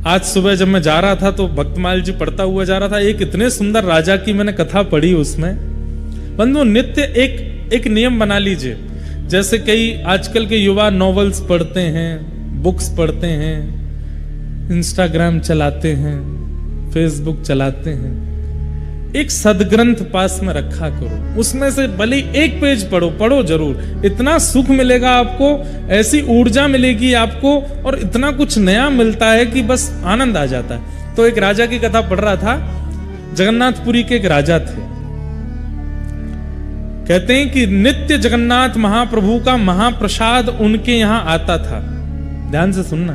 आज सुबह जब मैं जा रहा था तो भक्तमाल जी पढ़ता हुआ जा रहा था, एक इतने सुंदर राजा की मैंने कथा पढ़ी उसमें। बंधु, नित्य एक नियम बना लीजिए। जैसे कई आजकल के युवा नॉवेल्स पढ़ते हैं, बुक्स पढ़ते हैं, इंस्टाग्राम चलाते हैं, फेसबुक चलाते हैं। एक सदग्रंथ पास में रखा करो, उसमें से भले एक पेज पढ़ो जरूर। इतना सुख मिलेगा आपको, ऐसी ऊर्जा मिलेगी आपको, और इतना कुछ नया मिलता है कि बस आनंद आ जाता है। तो एक राजा की कथा पढ़ रहा था। जगन्नाथपुरी के एक राजा थे। कहते हैं कि नित्य जगन्नाथ महाप्रभु का महाप्रसाद उनके यहां आता था। ध्यान से सुनना,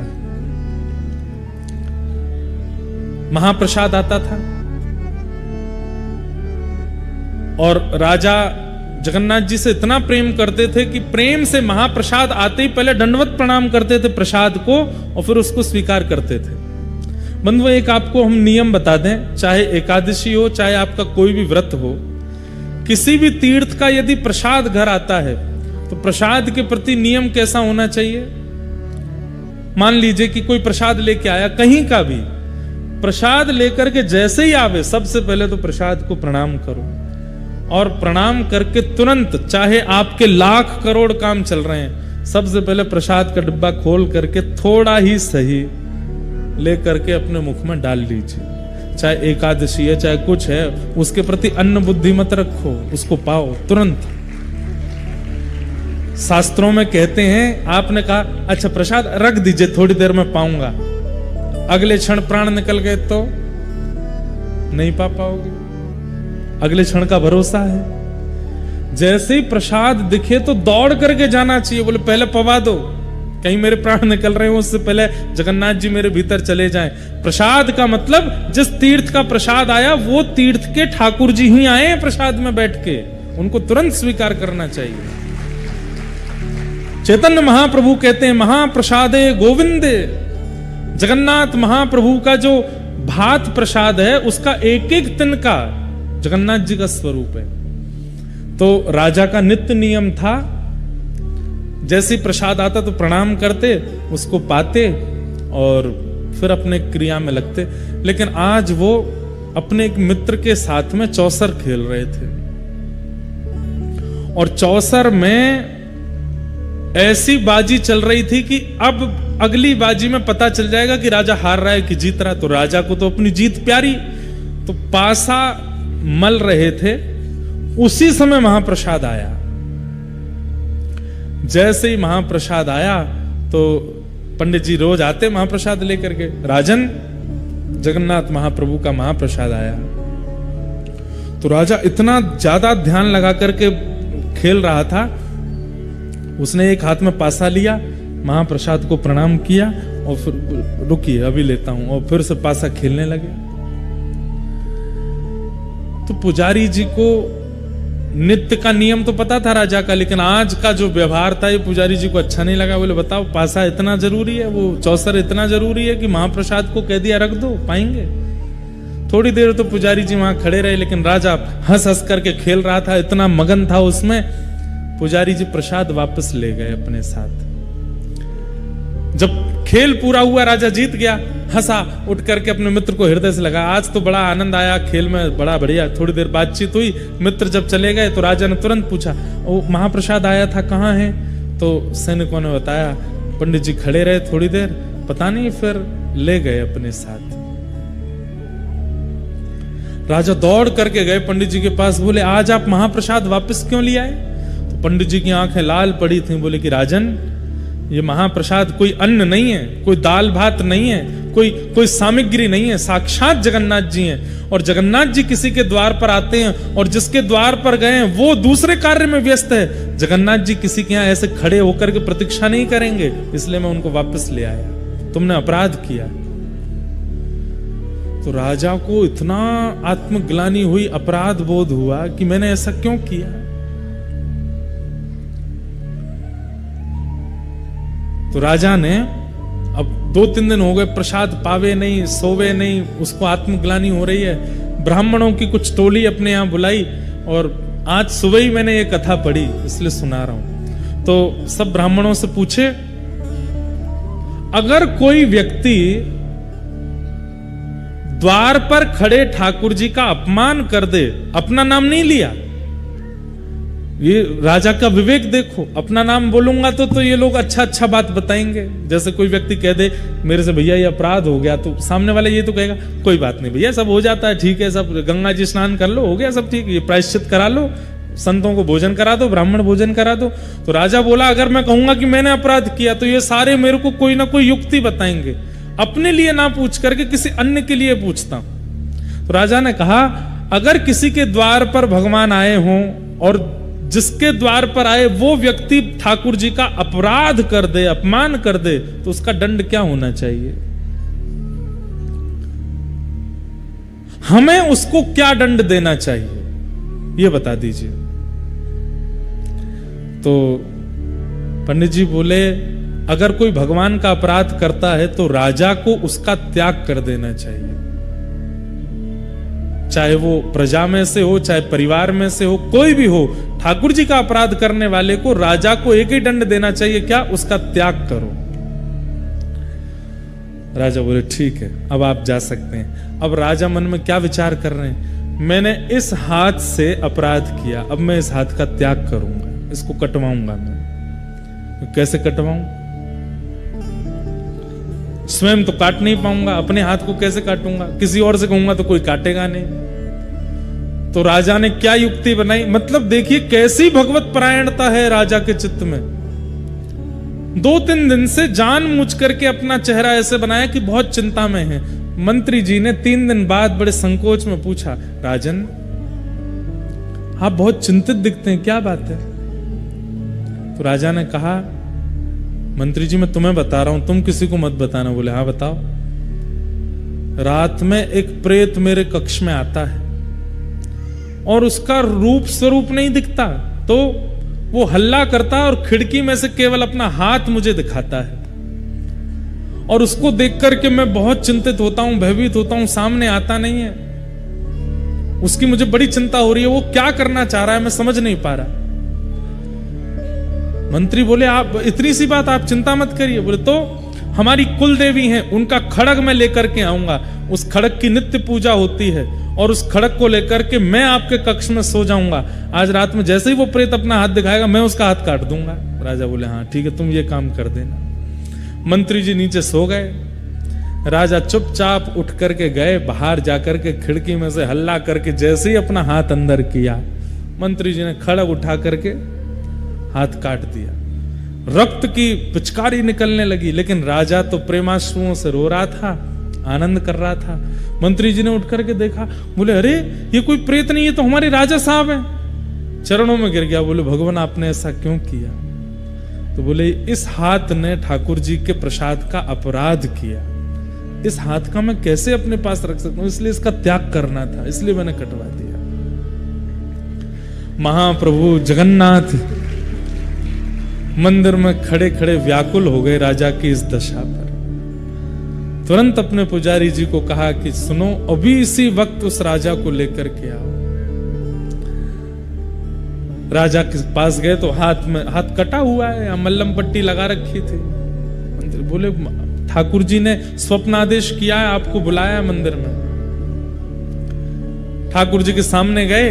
महाप्रसाद आता था। और राजा जगन्नाथ जी से इतना प्रेम करते थे कि प्रेम से महाप्रसाद आते ही पहले दंडवत प्रणाम करते थे प्रसाद को, और फिर उसको स्वीकार करते थे। बंधुओं, एक आपको हम नियम बता दें, चाहे एकादशी हो, चाहे आपका कोई भी व्रत हो, किसी भी तीर्थ का यदि प्रसाद घर आता है तो प्रसाद के प्रति नियम कैसा होना चाहिए। मान लीजिए कि कोई प्रसाद लेके आया, कहीं का भी प्रसाद लेकर के जैसे ही आवे, सबसे पहले तो प्रसाद को प्रणाम करो, और प्रणाम करके तुरंत, चाहे आपके लाख करोड़ काम चल रहे हैं, सबसे पहले प्रसाद का डिब्बा खोल करके थोड़ा ही सही लेकर के अपने मुख में डाल लीजिए। चाहे एकादशी है, चाहे कुछ है, उसके प्रति अन्न बुद्धि मत रखो, उसको पाओ तुरंत। शास्त्रों में कहते हैं, आपने कहा अच्छा प्रसाद रख दीजिए, थोड़ी देर में पाऊंगा, अगले क्षण प्राण निकल गए तो नहीं पा पाओगे। अगले क्षण का भरोसा है। जैसे ही प्रसाद दिखे तो दौड़ करके जाना चाहिए, बोले पहले पवा दो, कहीं मेरे प्राण निकल रहे हो, उससे पहले जगन्नाथ जी मेरे भीतर चले जाएं। प्रसाद का मतलब, जिस तीर्थ का प्रसाद आया वो तीर्थ के ठाकुर जी ही आए प्रसाद में बैठ के, उनको तुरंत स्वीकार करना चाहिए। चैतन्य महाप्रभु कहते हैं, महाप्रसादे गोविंदे। जगन्नाथ महाप्रभु का जो भात प्रसाद है, उसका एक एक तिनका जगन्नाथ जी का स्वरूप है। तो राजा का नित्य नियम था, जैसे प्रसाद आता तो प्रणाम करते, उसको पाते और फिर अपने क्रिया में लगते। लेकिन आज वो अपने एक मित्र के साथ में चौसर खेल रहे थे, और चौसर में ऐसी बाजी चल रही थी कि अब अगली बाजी में पता चल जाएगा कि राजा हार रहा है कि जीत रहा है। तो राजा को तो अपनी जीत प्यारी, तो पासा मल रहे थे। उसी समय महाप्रसाद आया। जैसे ही महाप्रसाद आया तो पंडित जी रोज आते महाप्रसाद लेकर के, राजन जगन्नाथ महाप्रभु का महाप्रसाद आया। तो राजा इतना ज्यादा ध्यान लगा करके खेल रहा था, उसने एक हाथ में पासा लिया, महाप्रसाद को प्रणाम किया, और फिर रुकिए अभी लेता हूं, और फिर से पासा खेलने लगे। तो पुजारी जी को नित्य का नियम तो पता था राजा का, लेकिन आज का जो व्यवहार था ये पुजारी जी को अच्छा नहीं लगा। बोले बताओ, पासा इतना जरूरी है, वो चौसर इतना जरूरी है कि महाप्रसाद को कह दिया रख दो, पाएंगे। थोड़ी देर तो पुजारी जी वहां खड़े रहे, लेकिन राजा हंस हंस करके खेल रहा था, इतना मगन था उसमें। पुजारी जी प्रसाद वापस ले गए अपने साथ। जब खेल पूरा हुआ, राजा जीत गया, हंसा, उठ करके अपने मित्र को हृदय से लगा, आज तो बड़ा आनंद आया खेल में, बड़ा बढ़िया। थोड़ी देर बातचीत हुई, मित्र जब चले गए तो राजा ने तुरंत पूछा, वो महाप्रसाद आया था कहाँ है? तो सैनिकों ने बताया, पंडित जी खड़े रहे थोड़ी देर, पता नहीं, फिर ले गए अपने साथ। राजा दौड़ करके गए पंडित जी के पास, बोले आज आप महाप्रसाद वापस क्यों ले आए? तो पंडित जी की आंखें लाल पड़ी थी, बोले कि राजन, ये महाप्रसाद कोई अन्न नहीं है, कोई दाल भात नहीं है, कोई सामग्री नहीं है, साक्षात जगन्नाथ जी हैं। और जगन्नाथ जी किसी के द्वार पर आते हैं, और जिसके द्वार पर गए हैं वो दूसरे कार्य में व्यस्त है। जगन्नाथ जी किसी के यहाँ ऐसे खड़े होकर के प्रतीक्षा नहीं करेंगे, इसलिए मैं उनको वापस ले आया। तुमने अपराध किया। तो राजा को इतना आत्मग्लानि हुई, अपराध बोध हुआ कि मैंने ऐसा क्यों किया। तो राजा ने, अब 2-3 दिन हो गए, प्रसाद पावे नहीं, सोवे नहीं, उसको आत्मग्लानि हो रही है। ब्राह्मणों की कुछ टोली अपने यहां बुलाई, और आज सुबह ही मैंने ये कथा पढ़ी, इसलिए सुना रहा हूं। तो सब ब्राह्मणों से पूछे, अगर कोई व्यक्ति द्वार पर खड़े ठाकुर जी का अपमान कर दे, अपना नाम नहीं लिया। ये राजा का विवेक देखो, अपना नाम बोलूंगा तो ये लोग अच्छा अच्छा बात बताएंगे। जैसे कोई व्यक्ति कह दे मेरे से भैया ये अपराध हो गया, तो सामने वाला ये तो कहेगा कोई बात नहीं भैया, सब हो जाता है, ठीक है, सब गंगा जी स्नान कर लो, हो गया सब ठीक, ये प्रायश्चित करा लो, संतों को भोजन करा दो, ब्राह्मण भोजन करा दो। तो राजा बोला अगर मैं कहूंगा कि मैंने अपराध किया तो ये सारे मेरे को कोई ना कोई युक्ति बताएंगे, अपने लिए ना पूछ करके किसी अन्य के लिए पूछता हूं। तो राजा ने कहा अगर किसी के द्वार पर भगवान आए हों और जिसके द्वार पर आए वो व्यक्ति ठाकुर जी का अपराध कर दे, अपमान कर दे, तो उसका दंड क्या होना चाहिए? हमें उसको क्या दंड देना चाहिए, ये बता दीजिए। तो पंडित जी बोले अगर कोई भगवान का अपराध करता है तो राजा को उसका त्याग कर देना चाहिए, चाहे वो प्रजा में से हो, चाहे परिवार में से हो, कोई भी हो। ठाकुर जी का अपराध करने वाले को राजा को एक ही दंड देना चाहिए, क्या? उसका त्याग करो। राजा बोले ठीक है, अब आप जा सकते हैं। अब राजा मन में क्या विचार कर रहे हैं, मैंने इस हाथ से अपराध किया, अब मैं इस हाथ का त्याग करूंगा, इसको कटवाऊंगा मैं। कैसे कटवाऊं? स्वयं तो काट नहीं पाऊंगा, अपने हाथ को कैसे काटूंगा? किसी और से कहूंगा तो कोई काटेगा नहीं। तो राजा ने क्या युक्ति बनाई, मतलब देखिए कैसी भगवत परायणता है राजा के चित्त में। 2-3 दिन से जानबूझ करके अपना चेहरा ऐसे बनाया कि बहुत चिंता में है। मंत्री जी ने 3 दिन बाद बड़े संकोच में पूछा, राजन आप बहुत चिंतित दिखते हैं, क्या बात है? तो राजा ने कहा, मंत्री जी मैं तुम्हें बता रहा हूं, तुम किसी को मत बताना। बोले हाँ बताओ। रात में एक प्रेत मेरे कक्ष में आता है और उसका रूप स्वरूप नहीं दिखता, तो वो हल्ला करता है और खिड़की में से केवल अपना हाथ मुझे दिखाता है, और उसको देख करके मैं बहुत चिंतित होता हूं, भयभीत होता हूं, सामने आता नहीं है। उसकी मुझे बड़ी चिंता हो रही है, वो क्या करना चाह रहा है मैं समझ नहीं पा रहा। मंत्री बोले आप इतनी सी बात, आप चिंता मत करिए। बोले तो हमारी कुल देवी हैं, उनका खड़ग मैं लेकर के आऊंगा, उस खड़ग की नित्य पूजा होती है, और उस खड़ग को लेकर के मैं आपके कक्ष में सो जाऊंगा। आज रात में जैसे ही वो प्रेत अपना हाथ दिखाएगा मैं उसका हाथ काट दूंगा। राजा बोले हाँ ठीक है, तुम ये काम कर देना। मंत्री जी नीचे सो गए। राजा चुपचाप उठ करके गए, बाहर जाकर के खिड़की में से हल्ला करके जैसे ही अपना हाथ अंदर किया, मंत्री जी ने खड़ग उठा करके हाथ काट दिया। रक्त की पिचकारी निकलने लगी, लेकिन राजा तो प्रेमाश्रुओं से रो रहा था, आनंद कर रहा था। मंत्री जी ने उठ करके देखा, बोले अरे ये कोई प्रेत नहीं है, तो हमारे राजा साहब हैं। चरणों में गिर गया, बोले भगवान आपने ऐसा क्यों किया? तो बोले इस हाथ ने ठाकुर जी के प्रसाद का अपराध किया, इस हाथ का मैं कैसे अपने पास रख सकता हूं, इसलिए इसका त्याग करना था, इसलिए मैंने कटवा दिया। महाप्रभु जगन्नाथ मंदिर में खड़े खड़े व्याकुल हो गए राजा की इस दशा पर। तुरंत अपने पुजारी जी को कहा कि सुनो, अभी इसी वक्त उस राजा को लेकर के आओ। राजा के पास गए तो हाथ कटा हुआ है, मल्लम पट्टी लगा रखी थी। मंदिर बोले ठाकुर जी ने स्वप्नादेश किया है, आपको बुलाया मंदिर में। ठाकुर जी के सामने गए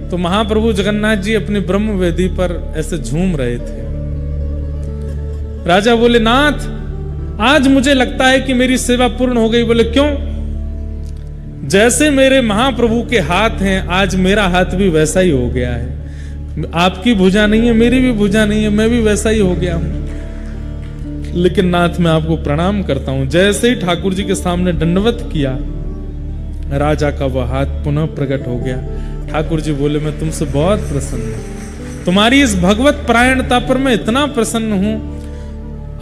तो महाप्रभु जगन्नाथ जी अपनी ब्रह्म वेदी पर ऐसे झूम रहे थे। राजा बोले नाथ आज मुझे लगता है कि मेरी सेवा पूर्ण हो गई। बोले क्यों? जैसे मेरे महाप्रभु के हाथ हैं, आज मेरा हाथ भी वैसा ही हो गया है। आपकी भुजा नहीं है, मेरी भी भुजा नहीं है, मैं भी वैसा ही हो गया हूं। लेकिन नाथ मैं आपको प्रणाम करता हूं। जैसे ही ठाकुर जी के सामने दंडवत किया, राजा का वह हाथ पुनः प्रकट हो गया। ठाकुर जी बोले मैं तुमसे बहुत प्रसन्न हूं, तुम्हारी इस भगवत परायणता पर मैं इतना प्रसन्न हूं,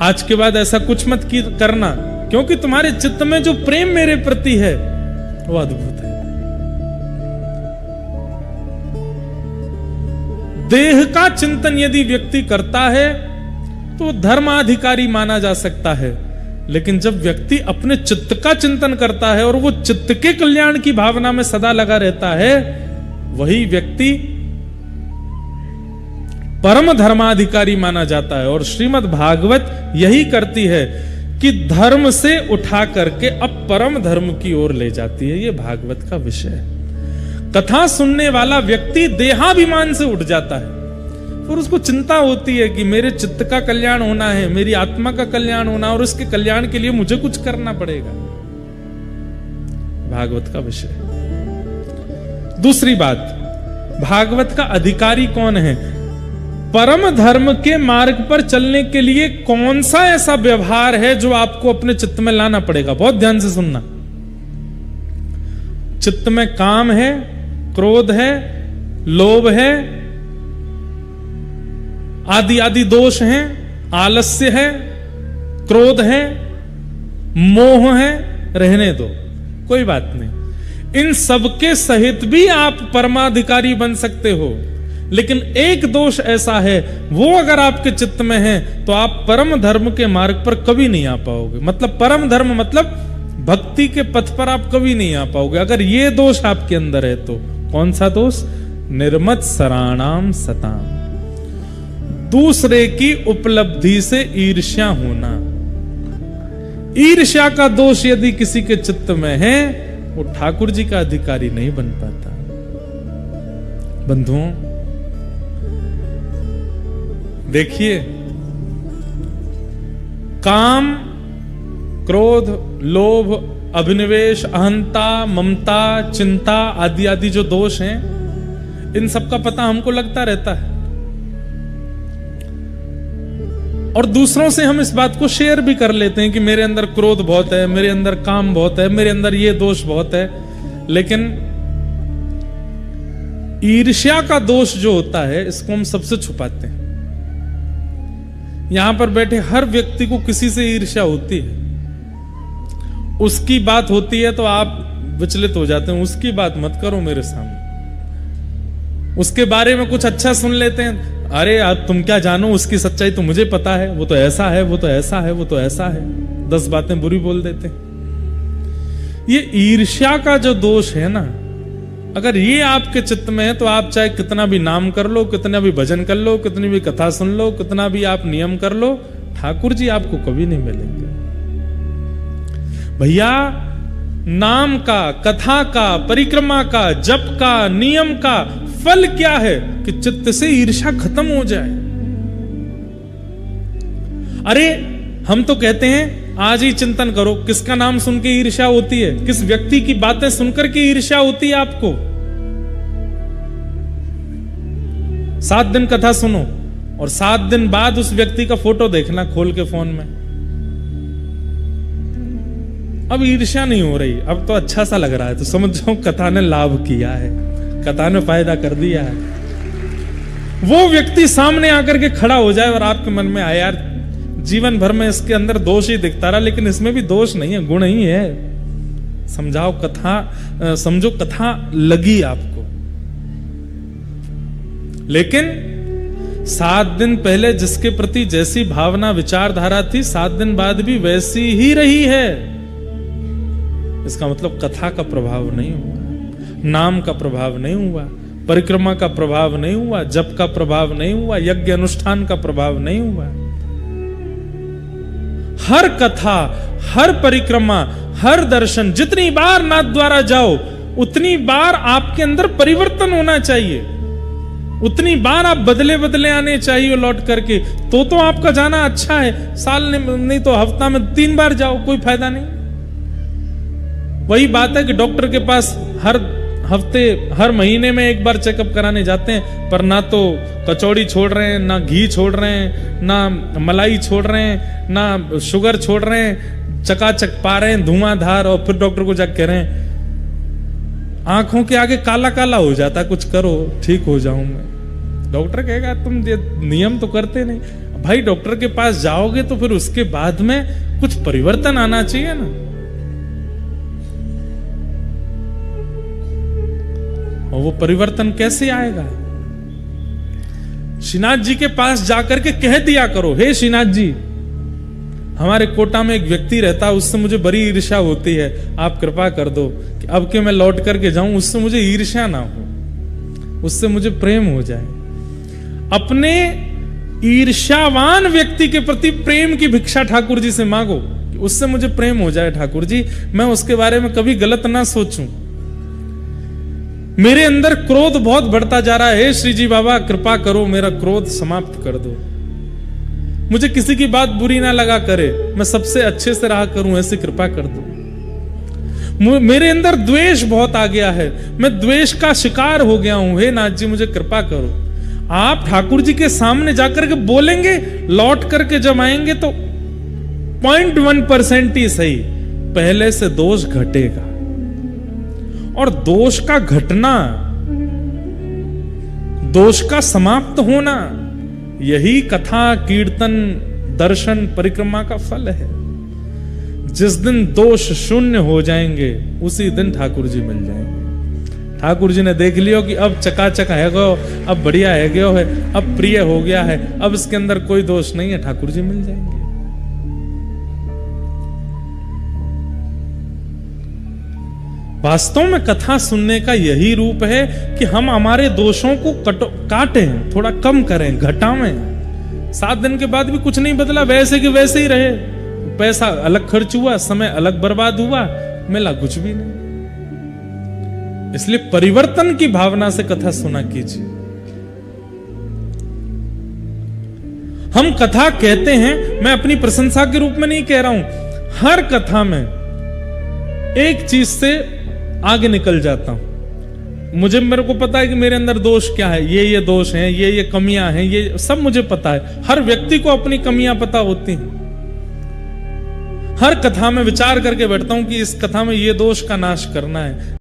आज के बाद ऐसा कुछ मत करना, क्योंकि तुम्हारे चित्त में जो प्रेम मेरे प्रति है वो अद्भुत है। देह का चिंतन यदि व्यक्ति करता है तो धर्माधिकारी माना जा सकता है, लेकिन जब व्यक्ति अपने चित्त का चिंतन करता है और वो चित्त के कल्याण की भावना में सदा लगा रहता है, वही व्यक्ति परम धर्माधिकारी माना जाता है। और श्रीमद् भागवत यही करती है कि धर्म से उठा करके अब परम धर्म की ओर ले जाती है। ये भागवत का विषय है। कथा सुनने वाला व्यक्ति देहाभिमान से उठ जाता है, फिर उसको चिंता होती है कि मेरे चित्त का कल्याण होना है, मेरी आत्मा का कल्याण होना, और उसके कल्याण के लिए मुझे कुछ करना पड़ेगा। भागवत का विषय। दूसरी बात, भागवत का अधिकारी कौन है? परम धर्म के मार्ग पर चलने के लिए कौन सा ऐसा व्यवहार है जो आपको अपने चित्त में लाना पड़ेगा? बहुत ध्यान से सुनना। चित्त में काम है, क्रोध है, लोभ है, आदि आदि दोष हैं, आलस्य है, क्रोध है, मोह है, रहने दो, कोई बात नहीं। इन सबके सहित भी आप परमाधिकारी बन सकते हो, लेकिन एक दोष ऐसा है, वो अगर आपके चित्त में है तो आप परम धर्म के मार्ग पर कभी नहीं आ पाओगे। मतलब परम धर्म मतलब भक्ति के पथ पर आप कभी नहीं आ पाओगे अगर ये दोष आपके अंदर है तो। कौन सा दोष? निर्मत सराणाम सताम, दूसरे की उपलब्धि से ईर्ष्या होना। ईर्ष्या का दोष यदि किसी के चित्त में है, वो ठाकुर जी का अधिकारी नहीं बन पाता। बंधुओं देखिए, काम, क्रोध, लोभ, अभिनिवेश, अहंता, ममता, चिंता आदि आदि जो दोष हैं, इन सब का पता हमको लगता रहता है, और दूसरों से हम इस बात को शेयर भी कर लेते हैं कि मेरे अंदर क्रोध बहुत है, मेरे अंदर काम बहुत है, मेरे अंदर ये दोष बहुत है। लेकिन ईर्ष्या का दोष जो होता है, इसको हम सबसे छुपाते हैं। यहां पर बैठे हर व्यक्ति को किसी से ईर्ष्या होती है। उसकी बात होती है तो आप विचलित हो जाते हैं, उसकी बात मत करो मेरे सामने। उसके बारे में कुछ अच्छा सुन लेते हैं, अरे आप तुम क्या जानो, उसकी सच्चाई तो मुझे पता है, वो तो ऐसा है, वो तो ऐसा है, वो तो ऐसा है, 10 बातें बुरी बोल देते हैं। ये ईर्ष्या का जो दोष है ना, अगर ये आपके चित्त में है तो आप चाहे कितना भी नाम कर लो, कितना भी भजन कर लो, कितनी भी कथा सुन लो, कितना भी आप नियम कर लो, ठाकुर जी आपको कभी नहीं मिलेंगे। भैया, नाम का, कथा का, परिक्रमा का, जप का, नियम का फल क्या है? कि चित्त से ईर्ष्या खत्म हो जाए। अरे हम तो कहते हैं आज ही चिंतन करो, किसका नाम सुन के ईर्ष्या होती है? किस व्यक्ति की बातें सुनकर के ईर्ष्या होती है आपको? 7 दिन कथा सुनो और 7 दिन बाद उस व्यक्ति का फोटो देखना खोल के फोन में। अब ईर्ष्या नहीं हो रही, अब तो अच्छा सा लग रहा है, तो समझ जाओ कथा ने लाभ किया है, कथा ने फायदा कर दिया है। वो व्यक्ति सामने आकर के खड़ा हो जाए और आपके मन में आए, यार जीवन भर में इसके अंदर दोष ही दिखता रहा, लेकिन इसमें भी दोष नहीं है, गुण ही है। समझाओ कथा, समझो कथा लगी आपको। लेकिन 7 दिन पहले जिसके प्रति जैसी भावना विचारधारा थी, 7 दिन बाद भी वैसी ही रही है। इसका मतलब कथा का प्रभाव नहीं हुआ, नाम का प्रभाव नहीं हुआ, परिक्रमा का प्रभाव नहीं हुआ, जप का प्रभाव नहीं हुआ, यज्ञ अनुष्ठान का प्रभाव नहीं हुआ। हर कथा, हर परिक्रमा, हर दर्शन, जितनी बार नाथ द्वारा जाओ उतनी बार आपके अंदर परिवर्तन होना चाहिए, उतनी बार आप बदले बदले आने चाहिए लौट करके, तो आपका जाना अच्छा है। साल नहीं तो हफ्ता में 3 बार जाओ, कोई फायदा नहीं। वही बात है कि डॉक्टर के पास हर हफ्ते, हर महीने में 1 बार चेकअप कराने जाते हैं, पर ना तो कचौड़ी छोड़ रहे हैं, ना घी छोड़ रहे हैं, ना मलाई छोड़ रहे हैं, ना शुगर छोड़ रहे हैं, चकाचक पा रहे हैं धुआंधार, और फिर डॉक्टर को जाकर कह रहे हैं आंखों के आगे काला काला हो जाता, कुछ करो ठीक हो जाऊं मैं। डॉक्टर कहेगा तुम ये नियम तो करते नहीं। भाई डॉक्टर के पास जाओगे तो फिर उसके बाद में कुछ परिवर्तन आना चाहिए ना। और वो परिवर्तन कैसे आएगा? श्रीनाथ जी के पास जाकर के कह दिया करो, हे श्रीनाथ जी, हमारे कोटा में एक व्यक्ति रहता है, उससे मुझे बड़ी ईर्ष्या होती है, आप कृपा कर दो कि अब के मैं लौट करके जाऊं, उससे मुझे ईर्ष्या ना हो, उससे मुझे प्रेम हो जाए। अपने ईर्ष्यावान व्यक्ति के प्रति प्रेम की भिक्षा ठाकुर जी से मांगो कि उससे मुझे प्रेम हो जाए ठाकुर जी, मैं उसके बारे में कभी गलत ना सोचूं। मेरे अंदर क्रोध बहुत बढ़ता जा रहा है, हे श्री जी बाबा कृपा करो मेरा क्रोध समाप्त कर दो, मुझे किसी की बात बुरी ना लगा करे, मैं सबसे अच्छे से रहा करूं, ऐसी कृपा कर दो। मेरे अंदर द्वेष बहुत आ गया है, मैं द्वेष का शिकार हो गया हूं, हे नाथ जी मुझे कृपा करो। आप ठाकुर जी के सामने जाकर के बोलेंगे, लौट करके जब आएंगे तो 0.1% ही सही पहले से दोष घटेगा। और दोष का घटना, दोष का समाप्त होना, यही कथा कीर्तन दर्शन परिक्रमा का फल है। जिस दिन दोष शून्य हो जाएंगे उसी दिन ठाकुर जी मिल जाएंगे। ठाकुर जी ने देख लियो कि अब चकाचक है गो, अब बढ़िया है गयो है, अब प्रिय हो गया है, अब इसके अंदर कोई दोष नहीं है, ठाकुर जी मिल जाएंगे। वास्तव में कथा सुनने का यही रूप है कि हम हमारे दोषों को काटें, थोड़ा कम करें, घटावें। 7 दिन के बाद भी कुछ नहीं बदला, वैसे कि वैसे ही रहे। पैसा अलग खर्च हुआ, समय अलग बर्बाद हुआ, मिला कुछ भी नहीं। इसलिए परिवर्तन की भावना से कथा सुना कीजिए। हम कथा कहते हैं, मैं अपनी प्रशंसा के रूप में नहीं कह रहा हूं, हर कथा में एक चीज से आगे निकल जाता हूं। मेरे को पता है कि मेरे अंदर दोष क्या है, ये दोष हैं, ये कमियां हैं, ये सब मुझे पता है। हर व्यक्ति को अपनी कमियां पता होती हैं। हर कथा में विचार करके बैठता हूं कि इस कथा में ये दोष का नाश करना है।